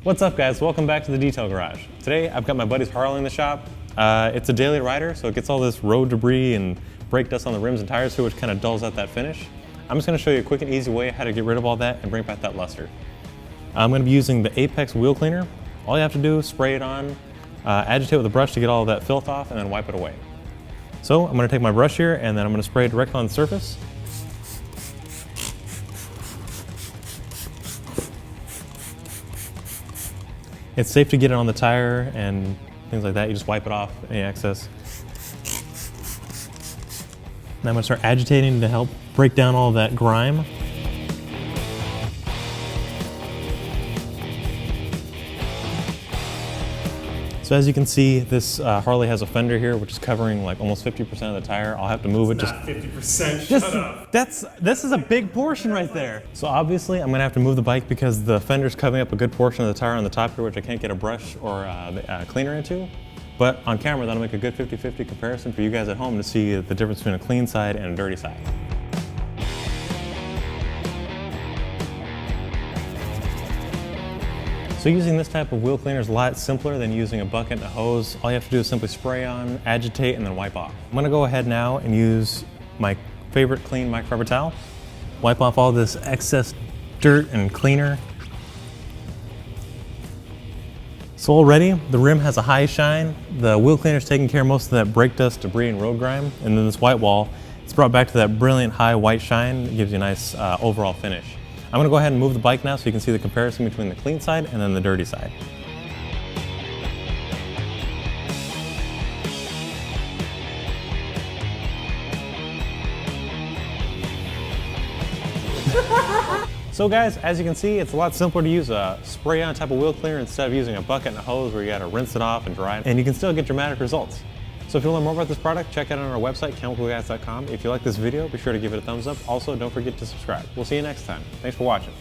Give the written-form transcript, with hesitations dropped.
What's up guys, welcome back to the Detail Garage. Today I've got my buddy's Harley in the shop. It's a daily rider, so it gets all this road debris and brake dust on the rims and tires too, which kind of dulls out that finish. I'm just going to show you a quick and easy way how to get rid of all that and bring back that luster. I'm going to be using the Apex wheel cleaner. All you have to do is spray it on, agitate with a brush to get all of that filth off, and then wipe it away. So I'm going to take my brush here and then I'm going to spray it directly on the surface. It's safe to get it on the tire and things like that. You just wipe it off, any excess. Now I'm going to start agitating to help break down all that grime. So as you can see, this Harley has a fender here, which is covering like almost 50% of the tire. I'll have to move it. It's not 50%, shut up. This is a big portion right there. So obviously I'm gonna have to move the bike because the fender's covering up a good portion of the tire on the top here, which I can't get a brush or cleaner into. But on camera, that'll make a good 50-50 comparison for you guys at home to see the difference between a clean side and a dirty side. So using this type of wheel cleaner is a lot simpler than using a bucket and a hose. All you have to do is simply spray on, agitate, and then wipe off. I'm gonna go ahead now and use my favorite clean microfiber towel. Wipe off all this excess dirt and cleaner. So already, the rim has a high shine. The wheel cleaner is taking care of most of that brake dust, debris, and road grime. And then this white wall, it's brought back to that brilliant high white shine. It gives you a nice overall finish. I'm gonna go ahead and move the bike now so you can see the comparison between the clean side and then the dirty side. So guys, as you can see, it's a lot simpler to use a spray-on type of wheel cleaner instead of using a bucket and a hose where you gotta rinse it off and dry it, and you can still get dramatic results. So if you want to learn more about this product, check it out on our website, ChemicalGuys.com. If you like this video, be sure to give it a thumbs up. Also, don't forget to subscribe. We'll see you next time. Thanks for watching.